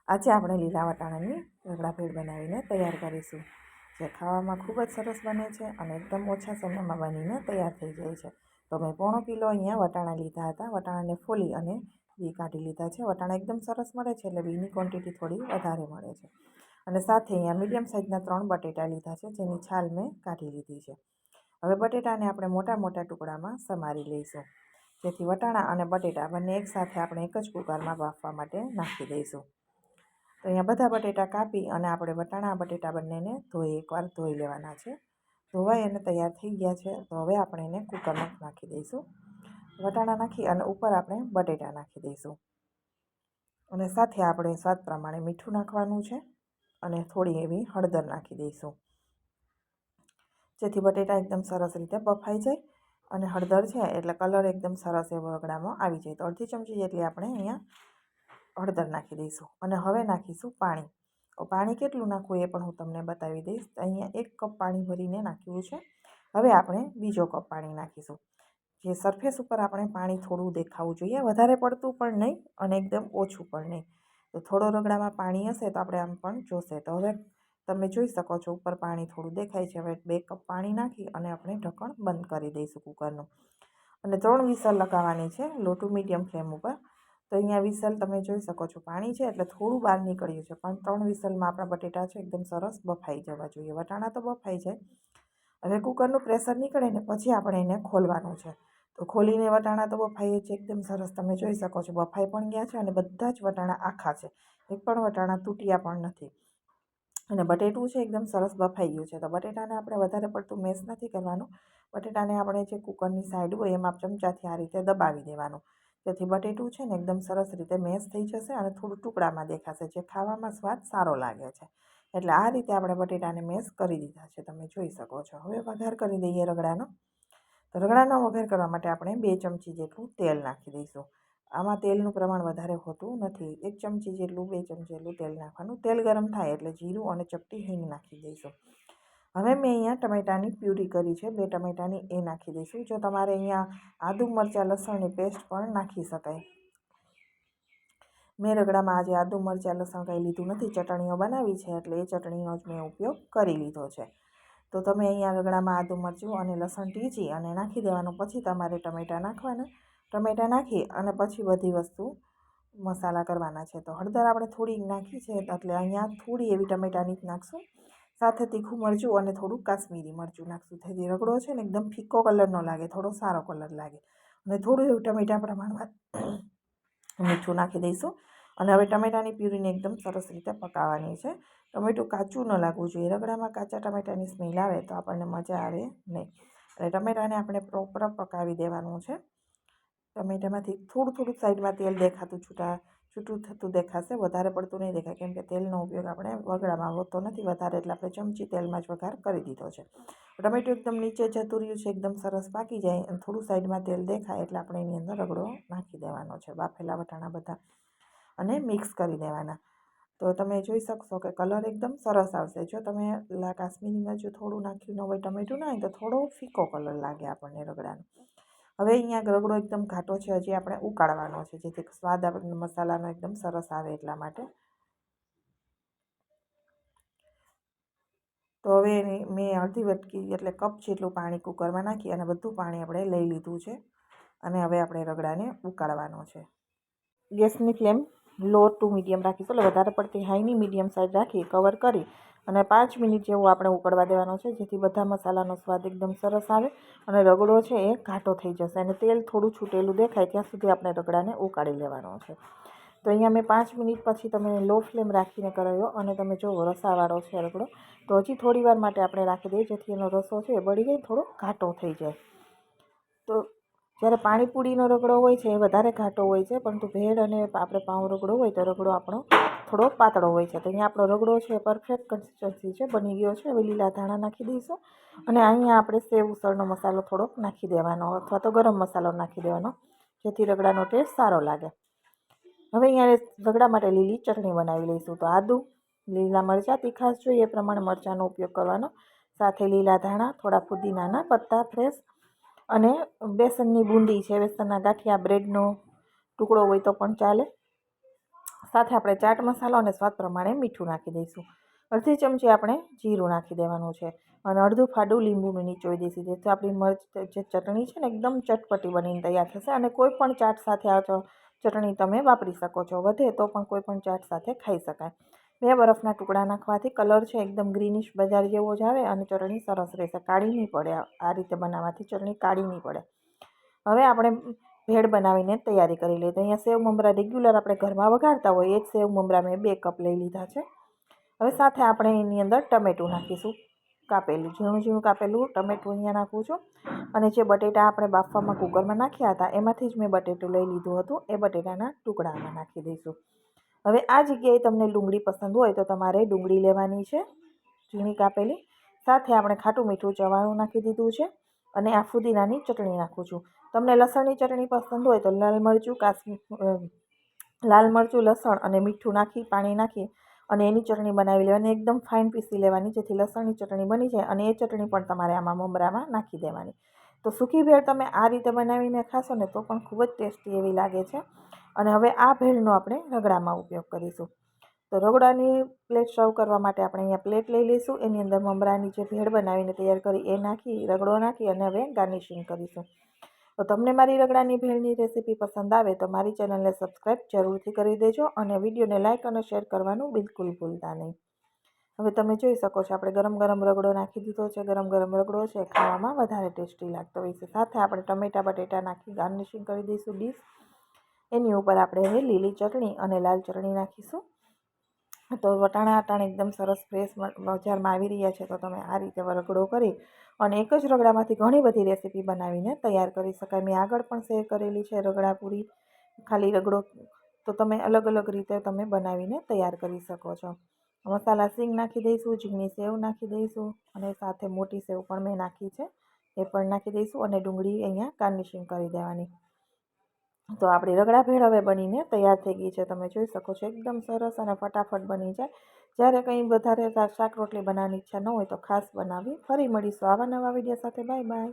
આજે આપણે લીલા વટાણાની રગડા ભેળ બનાવીને તૈયાર કરીશું, જે ખાવામાં ખૂબ જ સરસ બને છે અને એકદમ ઓછા સમયમાં બનીને તૈયાર થઈ જાય છે. તો મેં 1.5 કિલો અહીંયા વટાણા લીધા હતા. વટાણાને ફોલી અને બી કાઢી લીધા છે. વટાણા એકદમ સરસ મળે છે, એટલે બીની ક્વોન્ટિટી થોડી વધારે મળે છે. અને સાથે અહીંયા મીડિયમ સાઇઝના 3 બટેટા લીધા છે, જેની છાલ મેં કાઢી લીધી છે. હવે બટેટાને આપણે મોટા મોટા ટુકડામાં સમારી લઈશું, જેથી વટાણા અને બટેટા બંને એકસાથે આપણે એક જ કુકરમાં બાફવા માટે નાખી દઈશું. તો અહીંયા બધા બટેટા કાપી અને આપણે વટાણા બટેટા બંનેને એકવાર ધોઈ લેવાના છે. ધોવાઈ અને તૈયાર થઈ ગયા છે. તો હવે આપણે એને કુકરમાં નાખી દઈશું. વટાણા નાખી અને ઉપર આપણે બટેટા નાખી દઈશું. અને સાથે આપણે સ્વાદ પ્રમાણે મીઠું નાખવાનું છે અને થોડી એવી હળદર નાખી દઈશું, જેથી બટેટા એકદમ સરસ રીતે બફાઈ જાય અને હળદર છે એટલે કલર એકદમ સરસ એવો રગડામાં આવી જાય. તો અડધી ચમચી જેટલી આપણે અહીંયા હળદર નાખી દઈશું. અને હવે નાખીશું પાણી. પાણી કેટલું નાખવું એ પણ હું તમને બતાવી દઈશ. અહીંયા 1 કપ પાણી ભરીને નાખ્યું છે. હવે આપણે બીજો કપ પાણી નાખીશું. જે સરફેસ ઉપર આપણે પાણી થોડું દેખાવું જોઈએ, વધારે પડતું પણ નહીં અને એકદમ ઓછું પણ નહીં. તો થોડો રગડામાં પાણી હશે તો આપણે આમ પણ જોશે. તો હવે તમે જોઈ શકો છો ઉપર પાણી થોડું દેખાય છે. હવે 2 કપ પાણી નાખી અને આપણે ઢક્કણ બંધ કરી દઈશું કુકરનું. અને 3 વિસલ લગાવવાની છે, લો ટુ મીડિયમ ફ્લેમ ઉપર. તો અહીંયા વિસલ તમે જોઈ શકો છો, પાણી છે એટલે થોડું બહાર નીકળ્યું છે, પણ 3 વિસલમાં આપણા બટેટા છે એકદમ સરસ બફાઈ જવા જોઈએ. વટાણા તો બફાઈ જાય. હવે કુકરનું પ્રેશર નીકળે ને પછી આપણે એને ખોલવાનું છે. તો ખોલીને વટાણા તો બફાઈ છે એકદમ સરસ, તમે જોઈ શકો છો બફાઈ પણ ગયા છે અને બધા જ વટાણા આખા છે, એક પણ વટાણા તૂટ્યા પણ નથી. અને બટેટું છે એકદમ સરસ બફાઈ ગયું છે. તો બટેટાને આપણે વધારે પડતું મેશ નથી કરવાનું. બટેટાને આપણે જે કુકરની સાઈડ હોય એમાં ચમચાથી આ રીતે દબાવી દેવાનું, જેથી બટેટું છે ને એકદમ સરસ રીતે મેશ થઈ જશે અને થોડું ટુકડામાં દેખાશે, જે ખાવામાં સ્વાદ સારો લાગે છે. એટલે આ રીતે આપણે બટેટાને મેશ કરી દીધા છે, તમે જોઈ શકો છો. હવે વઘાર કરી દઈએ રગડાનો. તો રગડાનો વઘાર કરવા માટે આપણે 2 ચમચી જેટલું તેલ નાખી દઈશું. આમાં તેલનું પ્રમાણ વધારે હોતું નથી. 1 ચમચી જેટલું 2 ચમચી જેટલું તેલ નાખવાનું. તેલ ગરમ થાય એટલે જીરું અને ચપટી હિંગ નાખી દઈશું. હવે મેં અહીંયા ટમેટાની પ્યુરી કરી છે, 2 ટમેટાની, એ નાખી દઈશું. જો તમારે અહીંયા આદુ મરચાં લસણની પેસ્ટ પણ નાખી શકાય. મેં રગડામાં આજે આદુ મરચાં લસણ કંઈ લીધું નથી, ચટણીઓ બનાવી છે એટલે એ ચટણીનો જ મેં ઉપયોગ કરી લીધો છે. તો તમે અહીંયા રગડામાં આદુ મરચું અને લસણ ટીચી અને નાખી દેવાનું. પછી તમારે ટમેટાં નાખવાના. ટમેટાં નાખી અને પછી બધી વસ્તુ મસાલા કરવાના છે. તો હળદર આપણે થોડી નાખી છે એટલે અહીંયા થોડી એવી ટમેટાની જ નાખશું. સાથે તીખું મરચું અને થોડું કાશ્મીરી મરચું નાખશું, જેથી રગડો છે ને એકદમ ફીકો કલર ન લાગે, થોડો સારો કલર લાગે. અને થોડું એવું ટમેટા પ્રમાણમાં મીઠું નાખી દઈશું. અને હવે ટમેટાની પ્યુરીને એકદમ સરસ રીતે પકાવવાની છે. ટમેટું કાચું ન લાગવું જોઈએ. રગડામાં કાચા ટમેટાની સ્મેલ આવે તો આપણને મજા આવે નહીં. અને ટમેટાને આપણે પ્રોપર પકાવી દેવાનું છે. ટમેટામાંથી થોડું થોડું સાઈડમાં તેલ દેખાતું છૂટું થતું દેખાશે, વધારે પડતું નહીં દેખાય, કેમ કે તેલનો ઉપયોગ આપણે વઘારમાં હોતો નથી વધારે, એટલે આપણે ચમચી તેલમાં જ વઘાર કરી દીધો છે. ટમેટું એકદમ નીચે જતું રહ્યું છે, એકદમ સરસ પાકી જાય અને થોડું સાઈડમાં તેલ દેખાય એટલે આપણે એની અંદર રગડો નાખી દેવાનો છે, બાફેલા વટાણા બધા, અને મિક્સ કરી દેવાના. તો તમે જોઈ શકશો કે કલર એકદમ સરસ આવશે. જો તમે કાશ્મીરી મરચું થોડું નાખ્યું ન હોય, ટમેટું ના હોય તો થોડો ફીકો કલર લાગે આપણને રગડાનો. હવે અહીંયા રગડો એકદમ ઘાટો છે, હજી આપણે ઉકાળવાનો છે, જેથી સ્વાદ આપણને મસાલાનો એકદમ સરસ આવે એટલા માટે. તો હવે મેં અડધી વાટકી એટલે કપ જેટલું પાણી કુકરમાં નાખી અને બધું પાણી આપણે લઈ લીધું છે. અને હવે આપણે રગડાને ઉકાળવાનો છે. ગેસની ફ્લેમ લો ટુ મીડિયમ રાખીશું, એટલે વધારે પડતી હાઈની મીડિયમ સાઈડ રાખી કવર કરી અને 5 મિનિટ જેવું આપણે ઉકળવા દેવાનો છે, જેથી બધા મસાલાનો સ્વાદ એકદમ સરસ આવે અને રગડો છે એ ઘાટો થઈ જશે અને તેલ થોડું છૂટેલું દેખાય ત્યાં સુધી આપણે રગડાને ઉકાળી લેવાનો છે. તો અહીંયા મેં 5 મિનિટ પછી તમે લો ફ્લેમ રાખીને કરાવ્યો અને તમે જો રસાવાળો છે રગડો, તો હજી થોડી વાર માટે આપણે રાખી દઈએ, જેથી એનો રસો છે એ બળી જાય, થોડો ઘાટો થઈ જાય. તો જ્યારે પાણીપુરીનો રગડો હોય છે એ વધારે ઘાટો હોય છે, પરંતુ ભેળ અને આપણે પાઉં રગડો હોય તો રગડો આપણો થોડો પાતળો હોય છે. તો અહીંયા આપણો રગડો છે પરફેક્ટ કન્સિસ્ટન્સી છે, બની ગયો છે. હવે લીલા ધાણા નાખી દઈશું અને અહીંયા આપણે સેવ ઉસળનો મસાલો થોડોક નાખી દેવાનો અથવા તો ગરમ મસાલો નાખી દેવાનો, જેથી રગડાનો ટેસ્ટ સારો લાગે. હવે અહીંયા રગડા માટે લીલી ચટણી બનાવી લઈશું. તો આદુ, લીલા મરચાં, તીખાશ જોઈએ એ પ્રમાણે મરચાંનો ઉપયોગ કરવાનો, સાથે લીલા ધાણા, થોડા ફુદીનાના પત્તા ફ્રેશ અને બેસનની બૂંદી છે, બેસનના ગાંઠિયા, બ્રેડનો ટુકડો હોય તો પણ ચાલે, સાથે આપણે ચાટ મસાલો અને સ્વાદ પ્રમાણે મીઠું નાખી દઈશું. અડધી ચમચી આપણે જીરું નાખી દેવાનું છે અને અડધું ફાડું લીંબુનું નીચોવી દઈશું, જેથી આપણી મરચ જે ચટણી છે ને એકદમ ચટપટી બનીને તૈયાર થશે. અને કોઈ પણ ચાટ સાથે આ ચટણી તમે વાપરી શકો છો. વધે તો પણ કોઈ પણ ચાટ સાથે ખાઈ શકાય. 2 બરફના ટુકડા નાખવાથી કલર છે એકદમ ગ્રીનિશ બજાર જેવો જ આવે અને ચટણી સરસ રહેશે, કાળી નહીં પડે. આ રીતે બનાવવાથી ચટણી કાળી નહીં પડે. હવે આપણે ભેળ બનાવીને તૈયારી કરી લઈએ. તો અહીંયા સેવ મમરા રેગ્યુલર આપણે ઘરમાં વઘારતા હોય એ જ સેવ મમરા મેં 2 કપ લઈ લીધા છે. હવે સાથે આપણે એની અંદર ટમેટું નાખીશું, કાપેલું ઝીણું ઝીણું કાપેલું ટમેટું અહીંયા નાખું છું. અને જે બટેટા આપણે બાફવામાં કુકરમાં નાખ્યા હતા એમાંથી જ મેં બટેટું લઈ લીધું હતું, એ બટેટાના ટુકડામાં નાખી દઈશું. હવે આ જગ્યાએ તમને ડુંગળી પસંદ હોય તો તમારે ડુંગળી લેવાની છે ઝીણી કાપેલી. સાથે આપણે ખાટું મીઠું ચવાણું નાખી દીધું છે અને આ ફુદીનાની ચટણી નાખું છું. તમને લસણની ચટણી પસંદ હોય તો લાલ મરચું, લસણ અને મીઠું નાખી પાણી નાખી અને એની ચટણી બનાવી લેવાની. એકદમ ફાઇન પીસી લેવાની, જેથી લસણની ચટણી બની જાય. અને એ ચટણી પણ તમારે આમાં મમરામાં નાખી દેવાની. તો સૂકી ભેળ તમે આ રીતે બનાવીને ખાશો ને તો પણ ખૂબ જ ટેસ્ટી એવી લાગે છે. અને હવે આ ભેળનો આપણે રગડામાં ઉપયોગ કરીશું. તો રગડાની પ્લેટ સર્વ કરવા માટે આપણે અહીંયા પ્લેટ લઈ લઈશું. એની અંદર મમરાની જે ભેળ બનાવીને તૈયાર કરી એ નાખી, રગડો નાખી અને હવે ગાર્નિશિંગ કરીશું. તો તમને મારી રગડાની ભેળની રેસીપી પસંદ આવે તો મારી ચેનલને સબસ્ક્રાઈબ જરૂરથી કરી દેજો અને વિડીયોને લાઇક અને શેર કરવાનું બિલકુલ ભૂલતા નહીં. હવે તમે જોઈ શકો છો આપણે ગરમ ગરમ રગડો નાખી દીધો છે. ગરમ ગરમ રગડો છે ખાવામાં વધારે ટેસ્ટી લાગતો હોય છે. સાથે આપણે ટમેટા બટેટા નાખી ગાર્નિશિંગ કરી દઈશું ડીશ. એની ઉપર આપણે હવે લીલી ચટણી અને લાલ ચટણી નાખીશું. તો વટાણા એકદમ સરસ ફ્રેશ બજારમાં આવી રહ્યા છે. તો તમે આ રીતે રગડો કરી અને એક જ રગડામાંથી ઘણી બધી રેસીપી બનાવીને તૈયાર કરી શકાય. મેં આગળ પણ શેર કરેલી છે રગડા પૂરી, ખાલી રગડો. તો તમે અલગ અલગ રીતે તમે બનાવીને તૈયાર કરી શકો છો. મસાલા સિંગ નાખી દઈશું, ઝીણી સેવ નાખી દઈશું અને સાથે મોટી સેવ પણ મેં નાખી છે એ પણ નાખી દઈશું અને ડુંગળી અહીંયા ગાર્નિશિંગ કરી દેવાની. તો આપણી રગડા ભેળ હવે બનીને તૈયાર થઈ ગઈ છે. તમે જોઈ શકો છો એકદમ સરસ અને ફટાફટ બની જાય. જ્યારે કંઈ વધારે શાક રોટલી બનાવવાની ઈચ્છા ન હોય તો ખાસ બનાવી. ફરી મળીશું આવા નવા વિડીયો સાથે. Bye bye.